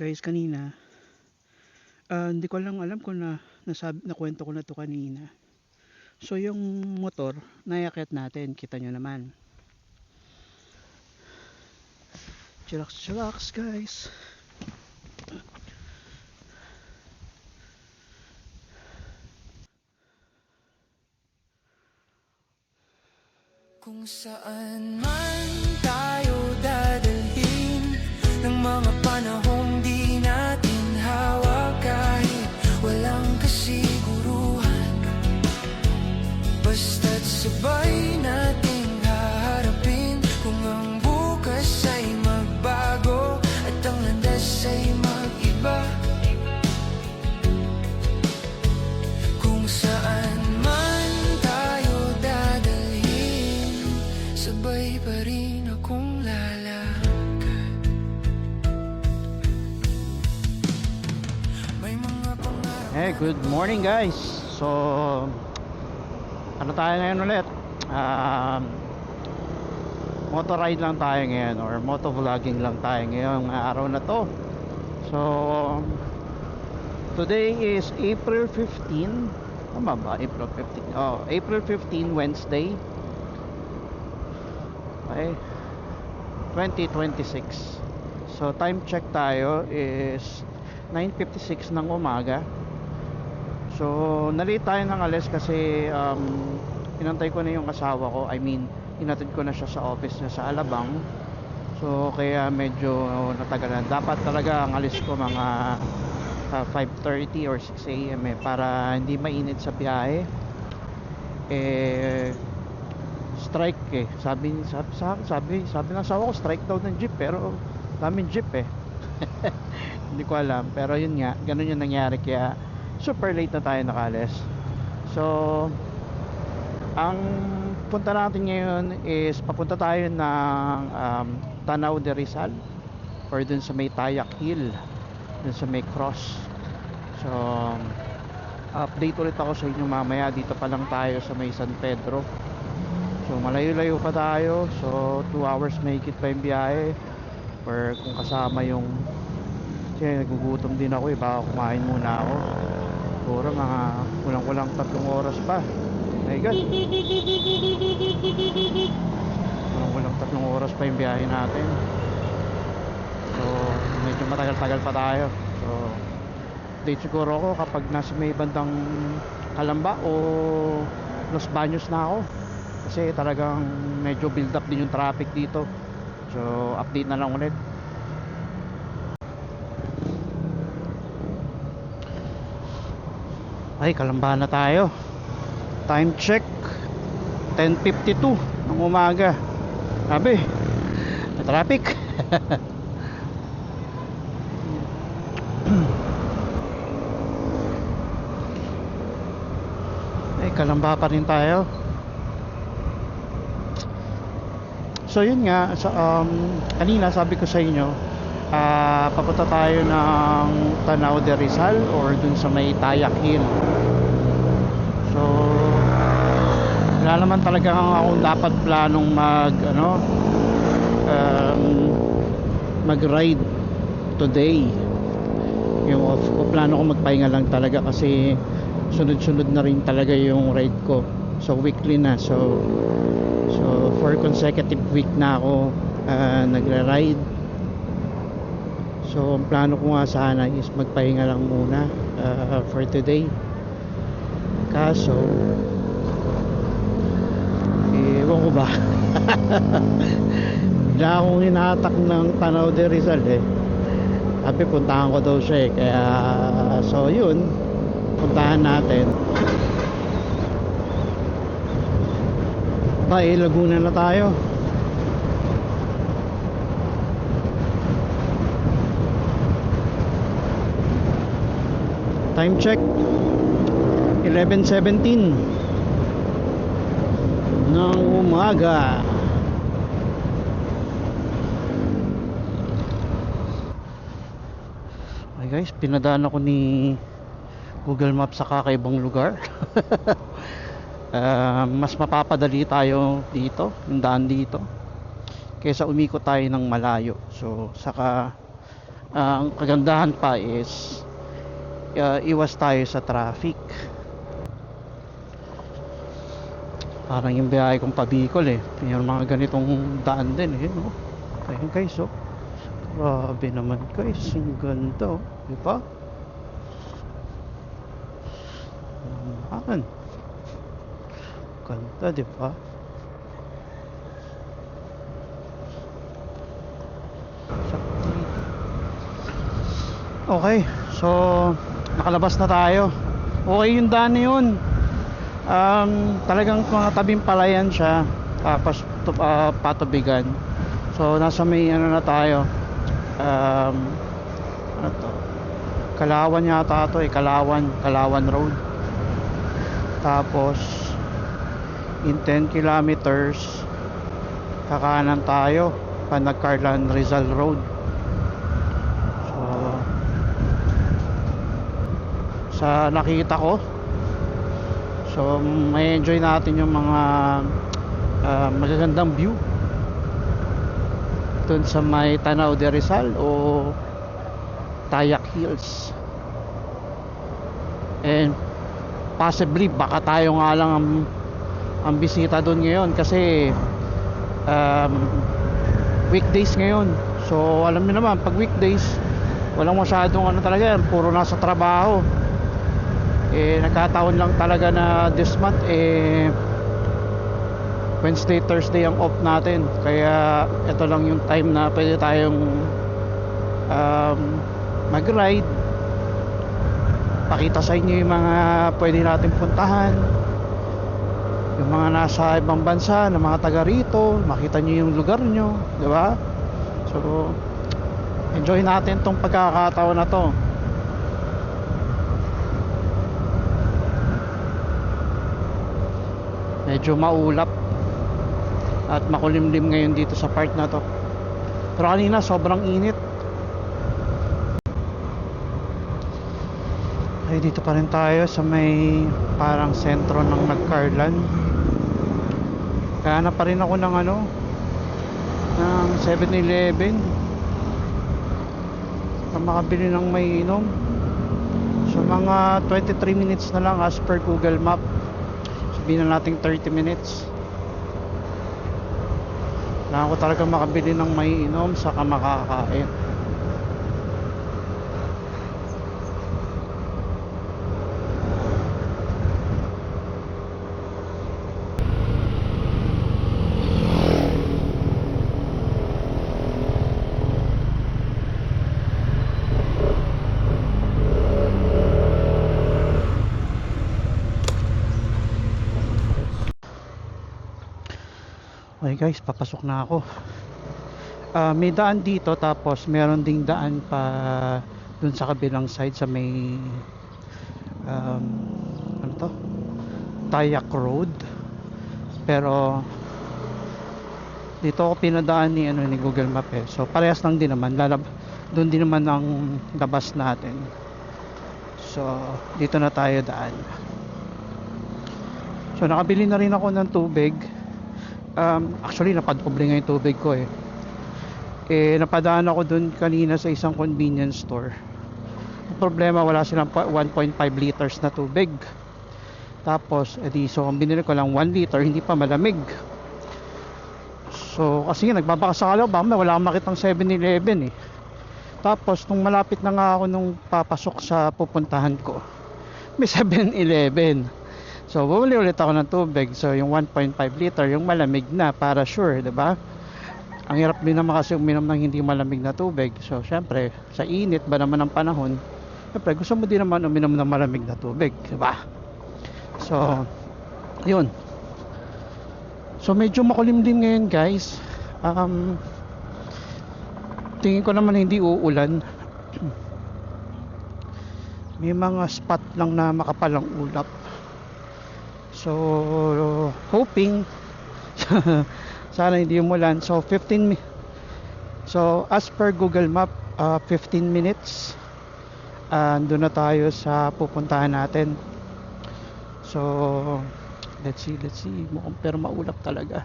Guys, kanina, hindi ko lang alam kung nakwento ko na to kanina. So, yung motor, naiakyat natin, kita nyo naman. Chillax, chillax, guys. Kung saan man tayo dadalhin ng mga panahong di natin hawak, kahit walang kasiguruhan, basta't sabay nating haharapin. Kung ang bukas ay magbago at ang landas ay mag-iba, kung saan man tayo dadalhin, sabay pa rin akong lalakad. May mga pangarap. Hey, good morning, guys. So, ano tayo ngayon ulit? Motor ride lang tayo ngayon, or moto vlogging lang tayo ngayong araw na to. So, today is April 15. Tama ba? April 15. Oh, April 15, Wednesday. Okay. 2026. So, time check tayo is 9:56 ng umaga. So, nalate tayo ng alas kasi inantay ko na yung asawa ko. I mean, inatid ko na siya sa office niya sa Alabang. So, kaya medyo natagalan. Dapat talaga ang alis ko mga 5:30 or 6 a.m. para hindi mainit sa biyahe. Strike sabi ng asawa ko, strike daw ng jeep, pero daming jeep hindi ko alam, pero yun nga, ganun yung nangyari, kaya super late na tayo nakalis. So, ang punta natin ngayon is papunta tayo ng Tanaw de Rizal, or dun sa may Tayak Hill, dun sa may cross. So, update ulit ako sa inyo mamaya. Dito pa lang tayo sa may San Pedro. So, malayo-layo pa tayo. So, 2 hours mahigit pa yung biyahe, or kung kasama yung, kasi nagugutom din ako baka kumain muna ako. Siguro mga kulang-kulang 3 oras pa. My God, kulang-kulang 3 oras pa yung biyahe natin. So, medyo matagal-tagal pa tayo. So, update siguro ako kapag nasa may bandang Calamba o Los Baños na ako, kasi talagang medyo build up din yung traffic dito. So, update na lang ulit. Ay, Calamba na tayo. Time check 10:52 ng umaga. Sabi, may traffic. Ay, Calamba pa rin tayo. So yun nga, kanina sabi ko sa inyo, papunta tayo ng Tanaw de Rizal, or dun sa may Tayak Hill. So, wala naman talaga akong dapat planong mag-ride today. Yung plano ko magpahinga lang talaga, kasi sunod-sunod na rin talaga yung ride ko. So, weekly na. So 4 consecutive week na ako nagra-ride. So, ang plano ko nga sana is magpahinga lang muna for today. Kaso, ewan ko ba, bigla akong hinatak ng Tanaw de Rizal Sabi, puntahan ko daw siya kaya, so yun, puntahan natin. Laguna na tayo. Time check 11:17 ng umaga. Ay guys, pinadaan ako ni Google Maps sa kakaibang lugar. Mas mapapadali tayo dito, yung daan dito, kaysa umikot tayo ng malayo. So, saka Ang kagandahan pa is iwas tayo sa traffic. Parang yung biyahe kong pa Bicol yung mga ganitong daan din no? Ayun guys grabe naman guys, ang ganda diba? Ganda diba? Okay, so nakalabas na tayo. Okay yung daan na yun. Talagang mga tabing palayan siya. Tapos patubigan. So nasa may ano na tayo. Ano to? Kalawan yata to Kalawan Road. Tapos in 10 kilometers kakanan tayo pa Carlan Rizal Road. Sa nakita ko, so may enjoy natin yung mga magagandang view dun sa may Tanaw de Rizal o Tayak Hills, and possibly baka tayo nga lang ang bisita dun ngayon kasi weekdays ngayon. So alam niyo naman pag weekdays walang masyadong ano talaga, puro nasa trabaho. Nagkataon lang talaga na this month Wednesday, Thursday ang off natin. Kaya ito lang yung time na pwede tayong mag-ride. Pakita sa inyo yung mga pwede natin puntahan, yung mga nasa ibang bansa na mga taga rito, makita nyo yung lugar nyo, di ba? So enjoy natin tong pagkakataon na to. Medyo maulap at makulimlim ngayon dito sa part na to, pero kanina sobrang init. Ay, dito pa rin tayo sa may parang sentro ng Nagcarlan. Kaya na pa rin ako ng ng 7-Eleven para makabili ng may inom. So mga 23 minutes na lang as per Google Map. Sabihin na natin 30 minutes. Kailangan ko talaga makabili ng may inom saka makakain. Okay guys, papasok na ako. May daan dito, tapos meron ding daan pa dun sa kabilang side sa may ano to? Tayak Road. Pero dito ako pinadaan ni Google Map So parehas lang din naman, doon din naman ang labas natin. So dito na tayo daan. So nakabili na rin ako ng tubig. Actually napadpobre nga yung tubig ko napadaan ako dun kanina sa isang convenience store. Ang problema, wala silang 1.5 liters na tubig. Tapos so ang binili ko lang 1 liter, hindi pa malamig. So kasi nga nagbabakasakala ba wala akong makitang 7-Eleven Tapos nung malapit na nga ako nung papasok sa pupuntahan ko, may 7-Eleven. So bumili ulit ako ng tubig. So yung 1.5 liter, yung malamig na, para sure, 'di ba? Ang hirap din naman kasi uminom ng hindi malamig na tubig. So syempre, sa init ba naman ng panahon, syempre gusto mo din naman uminom ng malamig na tubig, 'di ba? So yun. So medyo makulimlim ngayon guys. Tingin ko naman hindi uulan. May mga spot lang na makapalang ulap. So hoping sana hindi umulan. So so as per Google Map, 15 minutes andun na tayo sa pupuntahan natin. So let's see, mukhang pero maulap talaga.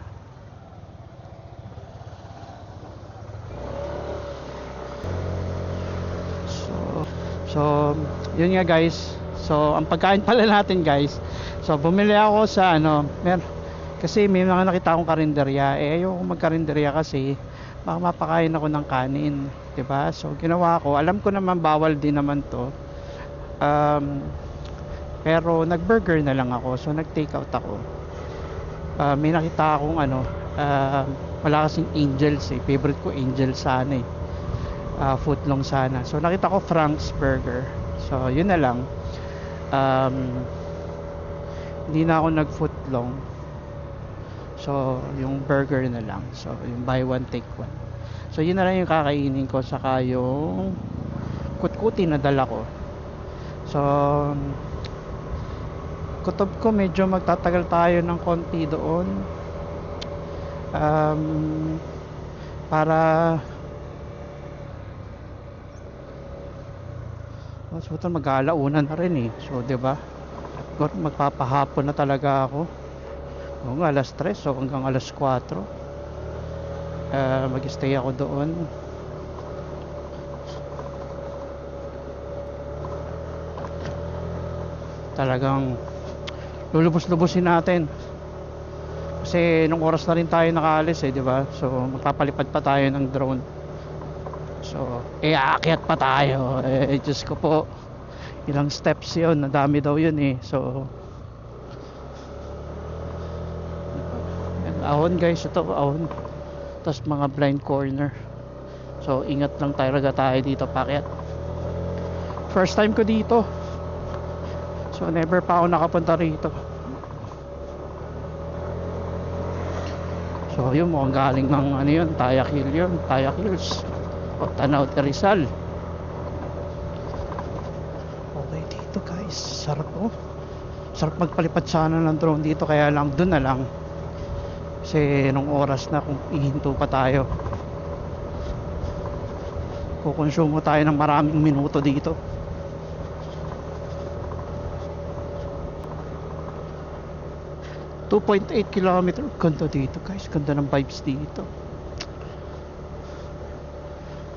So yun nga guys. So ang pagkain pala natin guys, so bumili ako sa kasi may mga nakita akong karinderya, ayoko magkarinderya kasi baka mapakain ako ng kanin, 'di ba? So ginawa ko, alam ko naman bawal din naman to, pero nag-burger na lang ako, so nag-take out ako. May nakita akong wala kasing Angels favorite ko Angel sana footlong sana, so nakita ko Frank's Burger, so yun na lang. Hindi na ako nag footlong, so yung burger na lang, so yung buy one take one, so yun na lang yung kakainin ko, saka yung kutkuti na dala ko. So kutob ko medyo magtatagal tayo ng konti doon, para so ito mag-aalauna na rin so 'di ba, magpapahapon na talaga ako. Alas 3 so hanggang alas 4 mag-stay ako doon. Talagang lulubos-lubusin natin kasi nung oras na rin tayo nakaalis di ba, so magpapalipad pa tayo ng drone, so aakyat pa tayo, Diyos ko po, ilang steps yun, nadami daw yun so ahon guys, ito ahon, tapos mga blind corner, so ingat lang talaga tayo dito paakyat. First time ko dito, so never pa ako nakapunta rito. So yun, mukhang galing ng yun, Tayak Hill yun, Tayak Hills o Tanaw de Rizal. Okay dito guys, sarap sarap magpalipad sana ng drone dito, kaya lang dun na lang kasi nung oras na kung ihinto pa tayo, kukonsumo tayo ng maraming minuto dito. .8 kilometer, ganda dito guys, ganda ng vibes dito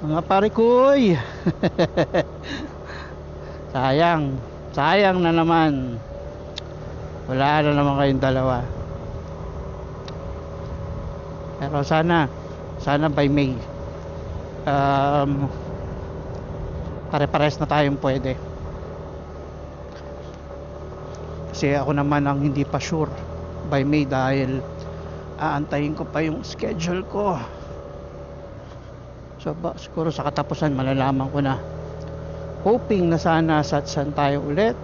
mga pare koy. sayang na naman, wala na naman kayong dalawa, pero sana by May pare-pares na tayong pwede, kasi ako naman ang hindi pa sure by May dahil aantayin ko pa yung schedule ko. So siguro sa katapusan malalaman ko na, hoping na sana Satsan tayo ulit,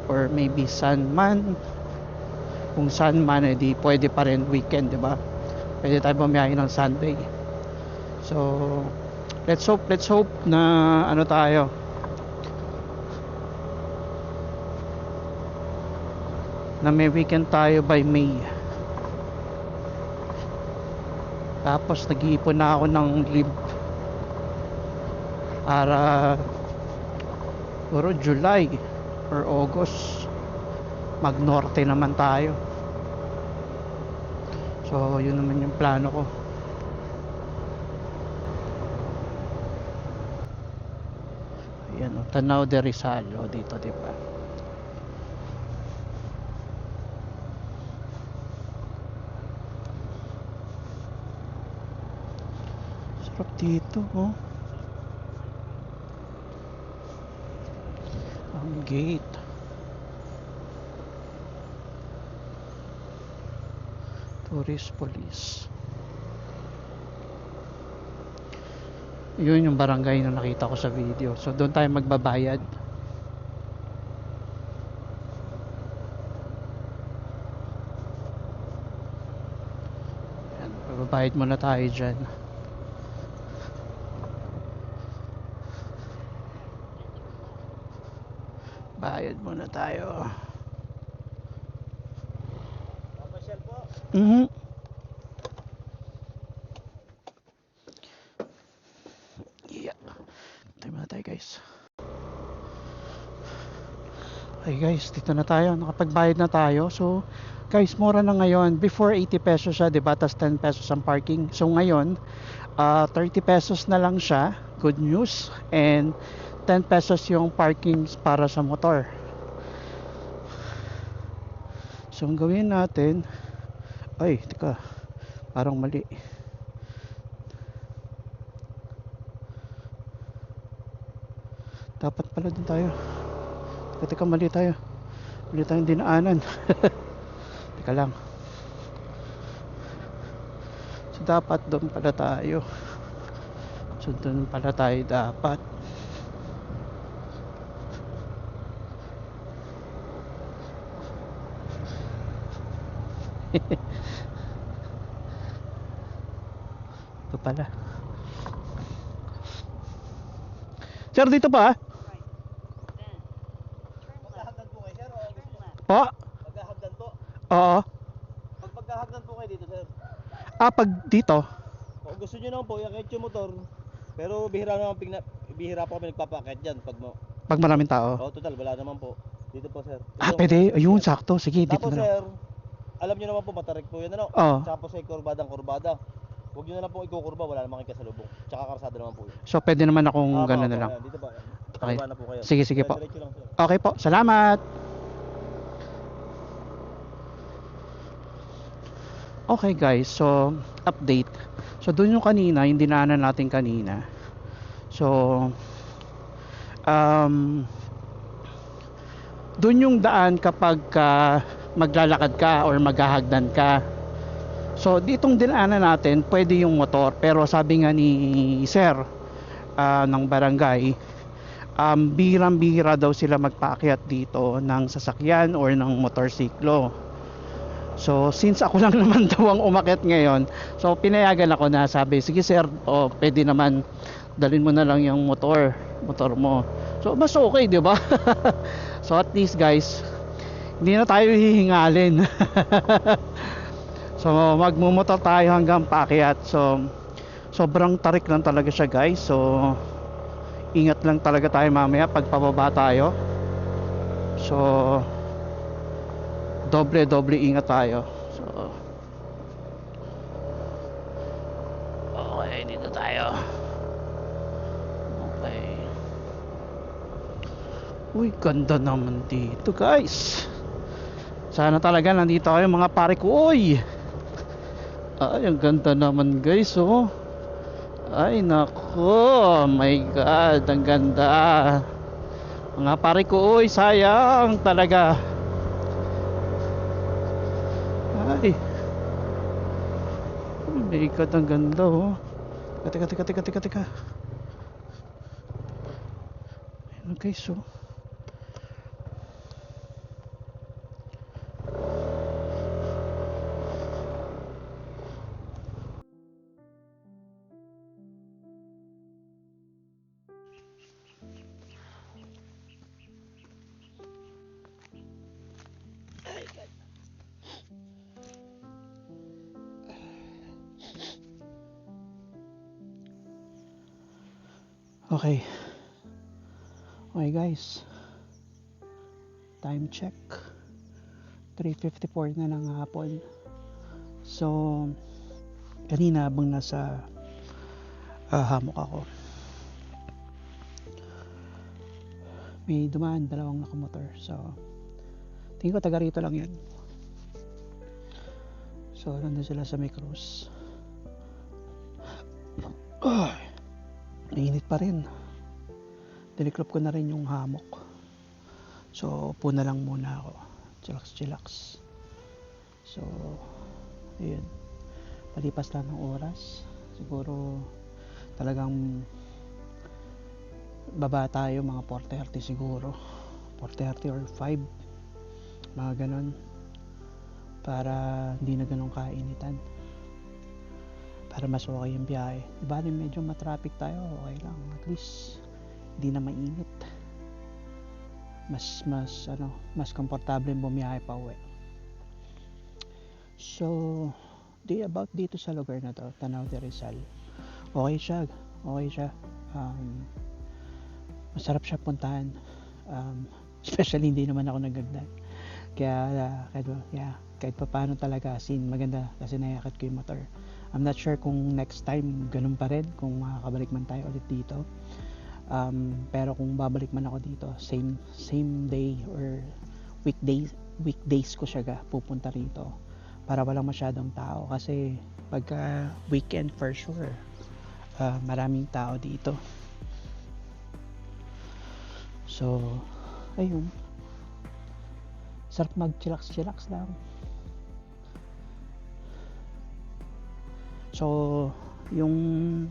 or maybe Sanman. Kung Sanman edi pwede pa rin weekend, diba? Pwede tayo bumiyahe ng Sunday. So let's hope na tayo, na may weekend tayo by May. Tapos nag-iipon na ako ng leave para puro July or August mag-norte naman tayo. So yun naman yung plano ko. Ayan Tanaw de Rizal dito, diba? Sarap dito ang gate. Tourist police. Yun yung barangay na nakita ko sa video, so doon tayo magbabayad. Ayan, magbabayad muna tayo dyan. Bayad muna tayo. Papasyal po. Yeah. Tayo muna tayo guys. Okay guys, dito na tayo. Nakapagbayad na tayo. So guys, mura na ngayon. Before 80 pesos siya, diba? Tas 10 pesos ang parking. So ngayon 30 pesos na lang siya. Good news. And 10 pesos yung parking para sa motor. So ang gawin natin, ay teka, parang mali. Dapat pala din tayo. Teka, mali tayo. Mali tayong dinaanan. Teka lang. So dapat doon pala tayo. So doon pala tayo dapat. Ito pala. Sir, dito pa. Maghahagdan po kayo, sir, o gusto nyo? Po? Maghahagdan po? Oo. Pag maghahagdan po kayo dito, sir, Pag dito. kung gusto nyo naman po, yakit yung motor, pero bihira po kami nagpapakit dyan pag Pag maraming tao. total, wala naman po. Dito po, sir. Pwede. Ayun, sakto. Sige, dito Tapos, na lang. sir, alam nyo naman po, matarik po yan, ano? Oo. Tapos ay kurbada. Huwag nyo na lang po ikukurba, wala namang kasalubong. Tsaka karsada naman po yun. So, pwede naman akong Opo, gano'n na opo, lang. ayan, dito ba? Okay. Kurba na po kayo. Sige po. Diretso lang, sir. Okay po. Salamat. Okay guys, so update. So doon yung kanina, yung dinaanan natin kanina. So doon yung daan kapag maglalakad ka or maghahagdan ka. So ditong dinaanan natin, pwede yung motor, pero sabi nga ni sir ng barangay, bihirang-bihira daw sila magpaakyat dito ng sasakyan or ng motorsiklo. So since ako lang naman daw ang umakyat ngayon, so pinayagan ako na sabi, sige sir, pwede naman dalhin mo na lang yung motor mo. So mas okay, di ba? So at least guys, hindi na tayo hihingalin. So magmumotor tayo hanggang paakyat. So sobrang tarik lang talaga siya guys. So ingat lang talaga tayo mamaya pag pababa tayo. So doble ingat tayo. So okay, dito tayo. Okay. Uy, ganda naman dito guys. Sana talaga nandito kayo mga pare ko. Uy, ay ang ganda naman guys. Oh, ay nako, my god, ang ganda. Mga pare ko, uy, sayang talaga. Ay, oh my god, ang ganda. Oh, teka. Ayun guys, oh. Okay. Okay guys. Time check. 3:54 na ng hapon. So kanina habang nasa hammock ako, may dumaan dalawang nakamotor. So tingin ko taga rito lang yun. So nandun sila sa may cruise. Mainit pa rin. Diniklop ko na rin yung hammock. So upo na lang muna ako. Chillax. So ayun, palipas lang ng oras. Siguro talagang baba tayo mga 4:30 siguro. 4:30 or 5, mga ganon, para hindi na ganun kainitan, para mas okay yung biyahe. Bali medyo matraffic tayo, okay lang, at least hindi na mainit. Mas komportable yung bumiyahe pa uwi. So about dito sa lugar na to, Tanaw de Rizal, okay siya. Masarap siya puntahan, especially hindi naman ako nagagdan, kaya kahit pa paano talaga, maganda kasi naiakit ko yung motor. I'm not sure kung next time ganun pa rin, kung makakabalik man tayo ulit dito. Pero kung babalik man ako dito, same day or weekdays ko siya pupunta rito para walang masyadong tao, kasi pagka weekend for sure maraming tao dito. So ayun, sarap mag chillax lang. So yun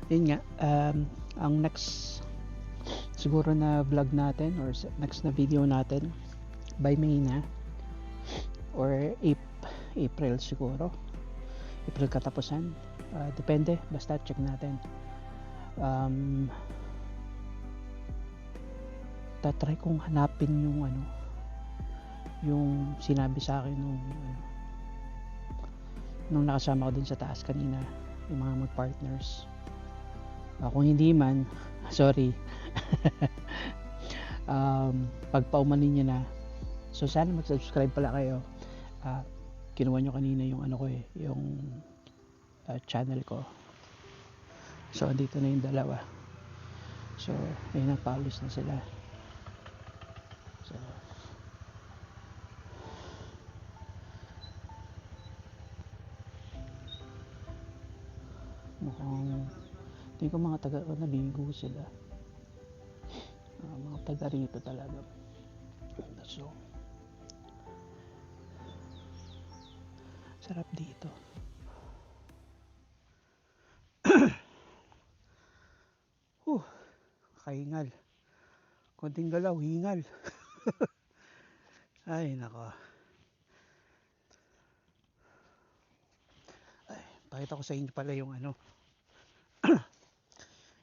nga, ang next siguro na vlog natin or next na video natin by May na or April siguro, April katapusan, depende, basta check natin. Tatry kong hanapin yung sinabi sa akin nung nakasama ko dun sa taas kanina, yung mga mag-partners. Kung hindi man, sorry. Pag paumanin nyo na, so sana mag-subscribe pala kayo. Kinuha nyo kanina yung yung channel ko. So dito na yung dalawa. So ayun, nagpa-polish na sila. So mukhang hindi ko mga taga naligo sila, mga taga rito talaga. So sarap dito. Kahingal, konting galaw, hingal. Ay nako. Ay, pakita ko sa inyo pala yung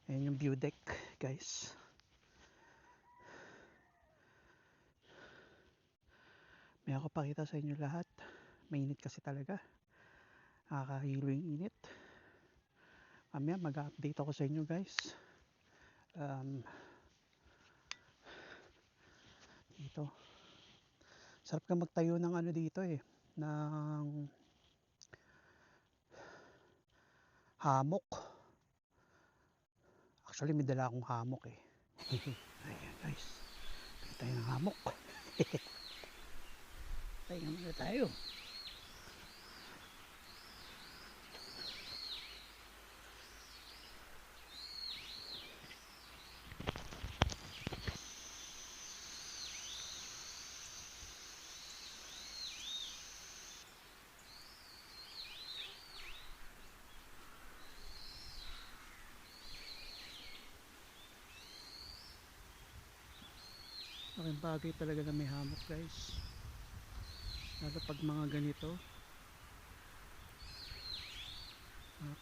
ayan yung view deck, guys. May ako pakita sa inyo lahat. Mainit kasi talaga, nakakahilo yung init. Mamaya mag-update ako sa inyo, guys. Dito sarap ka magtayo ng dito ng hamok. Actually may dala akong hamok ayan guys, tayo ng hamok. Tayo muna tayo. Laking bagay talaga na may hammock, guys, lalo pag mga ganito,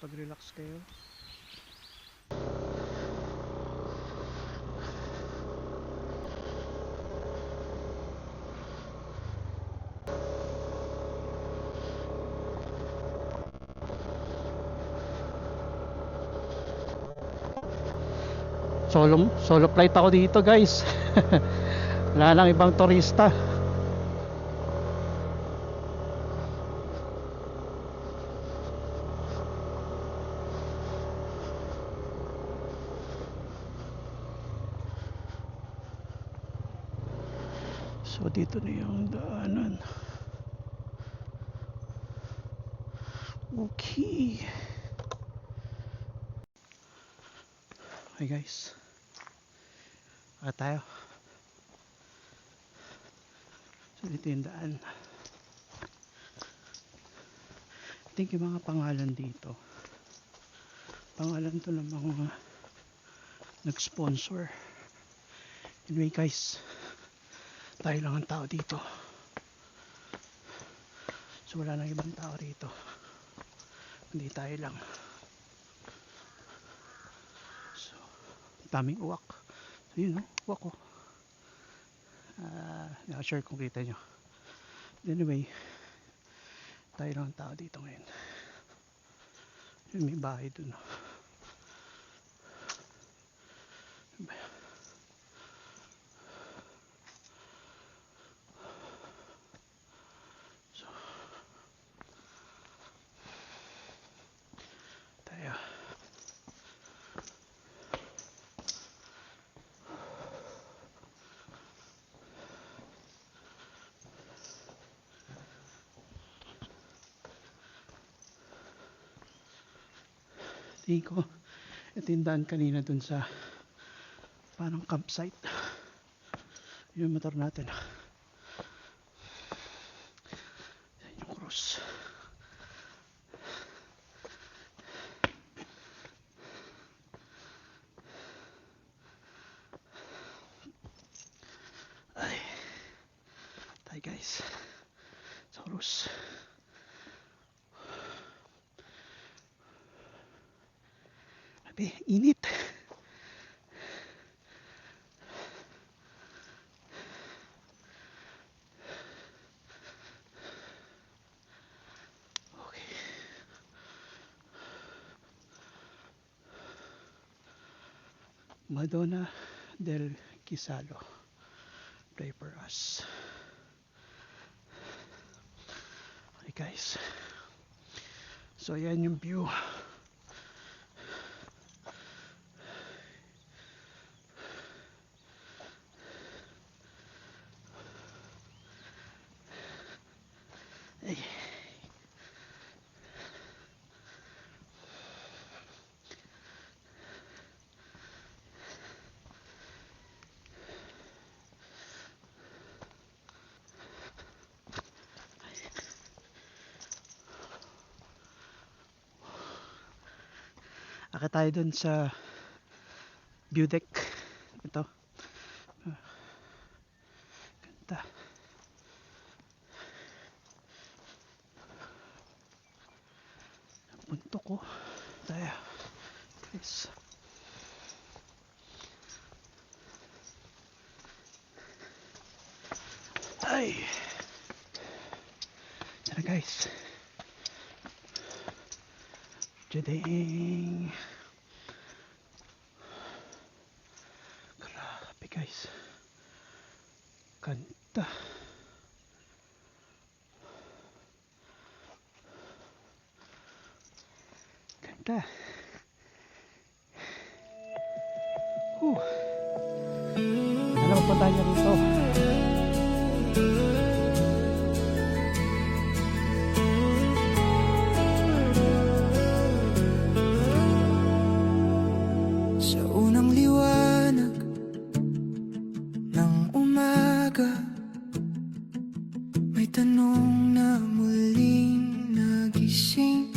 pag relax kayo. Solo flight ako dito, guys. Wala nang ibang turista. So dito na yung daanan. Okay. Hi guys, tayo. So dito yung daan. I think yung mga pangalan dito, pangalan to ng mga nag-sponsor. Anyway guys, tayo lang ang tao dito. So wala nang ibang tao rito, hindi tayo lang. So daming uwak. So yun uwak ko. Not sure kung kita nyo. Anyway, tayo lang ang tao dito ngayon. Yun, may bahay dun. So tayo. Tingin ko ito yung daan kanina dun sa parang campsite. Yung motor natin. Yan yung cross. Ay. Tayo guys. Sa cross. Grabe, init. Okay. Madonna del Quisalo. Pray for us. Okay guys. So yan yung view. Ay. Akit tayo dun sa view deck. Ito. Ganda. Buntok ko. Tayo. Guys. Ay. Yan na guys. Jading. Grabe guys. Ganda. Ganda. Alam mo, punta niya rito. Sa unang liwanag ng umaga, may tanong na muling nagising.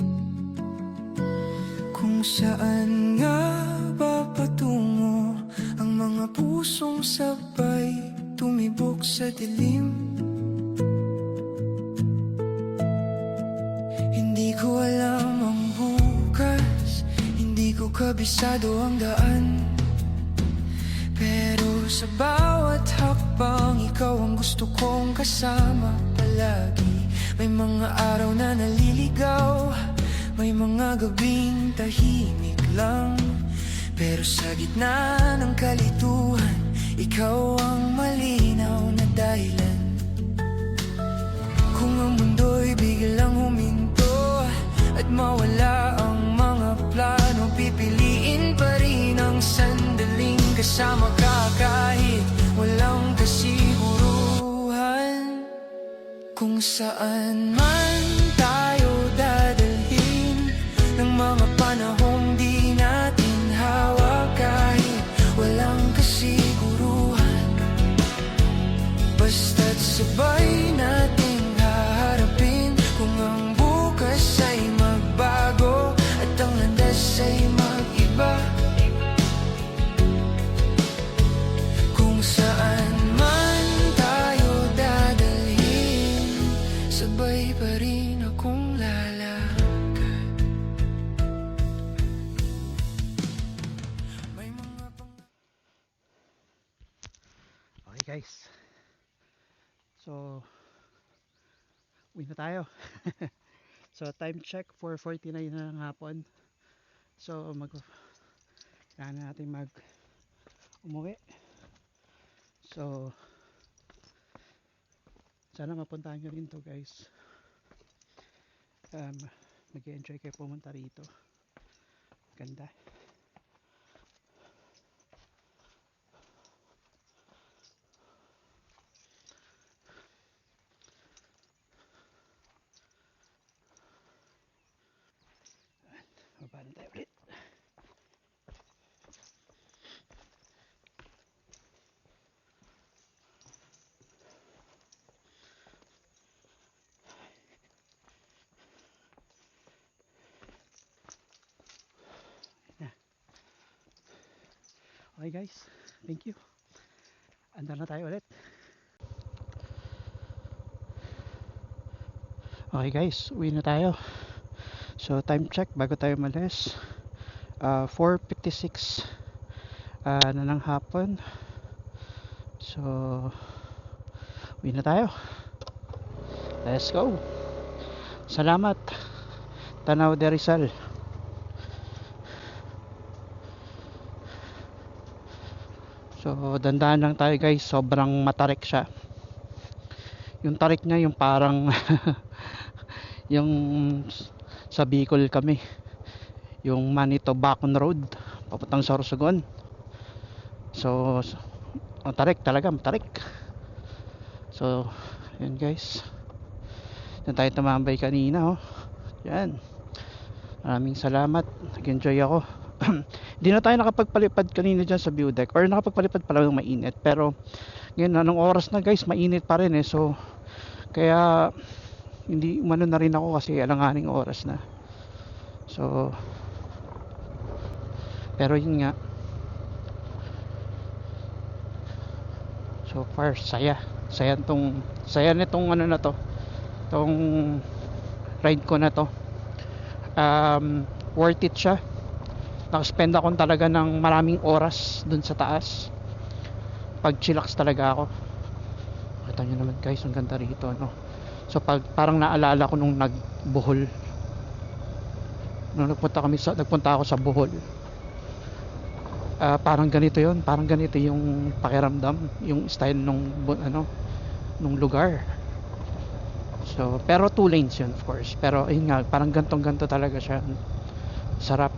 Kung saan nga ba patungo ang mga pusong sabay tumibok sa dilim? Hindi ko alam ang bukas, hindi ko kabisado ang daan, pero sa bawat hakbang ikaw ang gusto kong kasama palagi. May mga araw na naliligaw, may mga gabing tahimik lang, pero sa gitna ng kalituhan, ikaw ang malinaw na dahilan. Kung ang mundo'y biglang huminto at mawala ang mga plano, pipiliin pa rin ang sandaling kasama ka kahit walang kasiguruhan. Kung saan man tayo dadalhin ng mga panahong di natin hawak, kahit walang kasiguruhan, basta't sabay nating haharapin. Kung ang bukas ay magbago at ang landas ay mag-iba, kung saan man tayo dadalhin, sabay pa rin akong lalakad. May mga Okay guys. So, uwi na tayo. So, time check 4:49 na ng hapon. So, kailangan na natin umuwi. So, sana mapuntahan nyo rin to guys. Mag-enjoy kayo pumunta rito. Ganda. Baba na tayo ulit. Okay guys, thank you. Andar na tayo ulit. Okay guys, uwi na tayo. So time check bago tayo malis. 4:56 na ng hapon. So uwi na tayo. Let's go. Salamat Tanaw de Rizal. So dandahan lang tayo guys, sobrang matarik siya. Yung tarik niya yung parang yung sa Bicol kami, yung Manito Bacon Road papuntang Sorsogon. So matarik talaga, matarik. So yun guys, yan tayo tumambay kanina. Yan, maraming salamat, nag-enjoy ako. Hindi na tayo nakapagpalipad kanina dyan sa view deck, or nakapagpalipad pala ng mainit, pero ngayon anong oras na guys, mainit pa rin so kaya hindi umano na rin ako kasi alanganing oras na. So pero yun nga, so far saya nitong ano na to, tong ride ko na to. Worth it siya. Nakaspend ako talaga ng maraming oras dun sa taas. Pag chillax talaga ako. Kita nyo naman guys, ang ganda rito, no? So parang naalala ko nung nagbohol, nung nagpunta ako sa Bohol. Parang ganito yon, parang ganito yung pakiramdam, yung style nung lugar. So pero 2 lanes yun of course, pero ayun nga, parang ganto talaga siya. Sarap.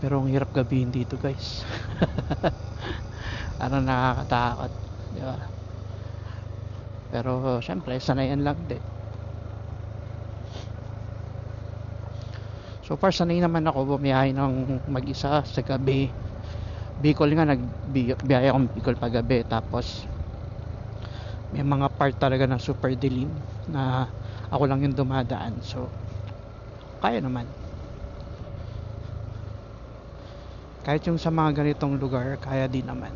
Pero ang hirap gabihin dito guys. Parang nakakatakot, di ba? Pero syempre sanayan lang din. So far sanay naman ako bumiyahe ng mag-isa sa gabi. Bicol nga, nagbiyaya akong Bicol pagabi, tapos may mga part talaga na super dilim na ako lang yung dumadaan. So kaya naman. Kahit yung sa mga ganitong lugar, kaya din naman.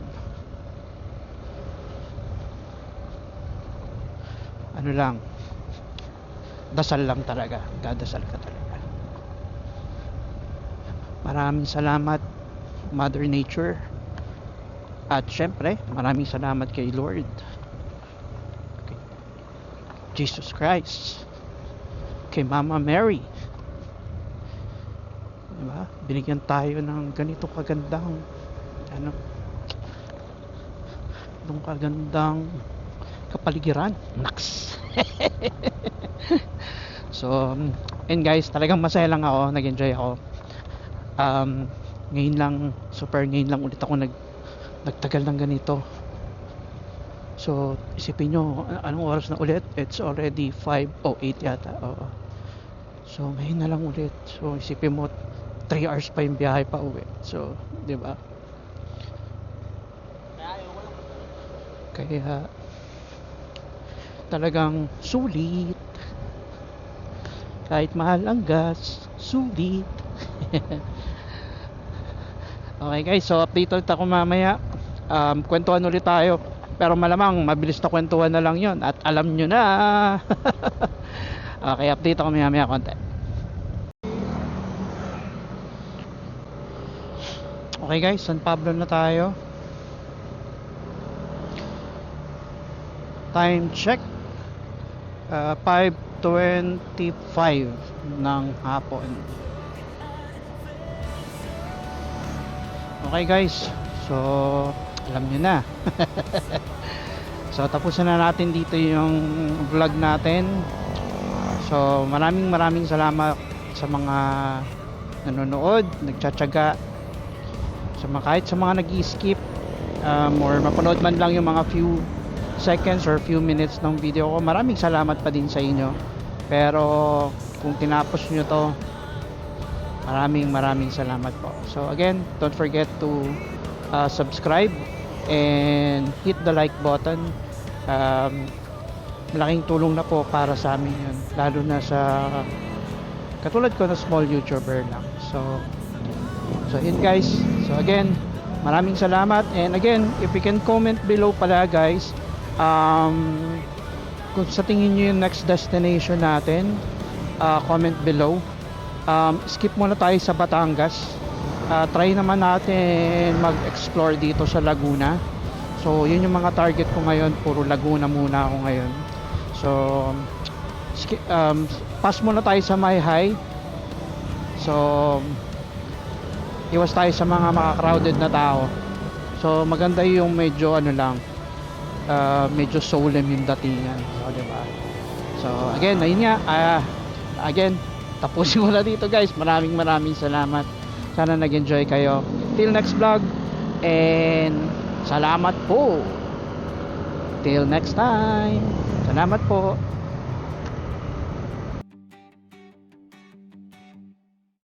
Ano lang, dasal lang talaga, dadasal ka talaga. Maraming salamat Mother Nature, at syempre maraming salamat kay Lord, kay Jesus Christ, kay Mama Mary. Diba? Binigyan tayo ng ganito kagandang kagandang kapaligiran. Naks. So and guys, talagang masaya lang ako, nag-enjoy ako. Ngayon lang ulit ako nagtagal ng ganito. So isipin nyo, anong oras na ulit? It's already 5:08 yata. Oo. So ngayon na lang ulit. So isipin mo, 3 hours pa yung biyahe pa uwi. So, di ba? Kaya talagang sulit. Kahit mahal ang gas, sulit. Okay guys, so update ulit ako mamaya. Kwentuhan ulit tayo. Pero malamang mabilis na kwentuhan na lang yon, at alam nyo na. Okay, update ako mamaya konti. Okay guys, San Pablo na tayo. Time check, 5:25 ng hapon. Okay guys, so alam nyo na. So tapusin na natin dito yung vlog natin. So maraming salamat sa mga nanonood, nagtsatsaga, kahit sa mga nag-skip, or mapanood man lang yung mga few seconds or few minutes ng video ko. Maraming salamat pa din sa inyo. Pero kung tinapos nyo to, maraming salamat po. So again, don't forget to subscribe and hit the like button. Malaking tulong na po para sa amin yun, lalo na sa katulad ko na small YouTuber lang. So yun guys, So again, maraming salamat. And again, if you can comment below pala guys, kung sa tingin nyo yung next destination natin, comment below. Skip muna tayo sa Batangas. Try naman natin mag-explore dito sa Laguna. So yun yung mga target ko ngayon, puro Laguna muna ako ngayon. So pass muna tayo sa Mayhay. So iwas tayo sa mga crowded na tao. So maganda yung medyo ano lang, medyo solemn yung datingan. So diba? So again, ayun nga, again, tapusin ko na dito guys. Maraming salamat. Sana nag-enjoy kayo. Till next vlog, and salamat po. Till next time. Salamat po.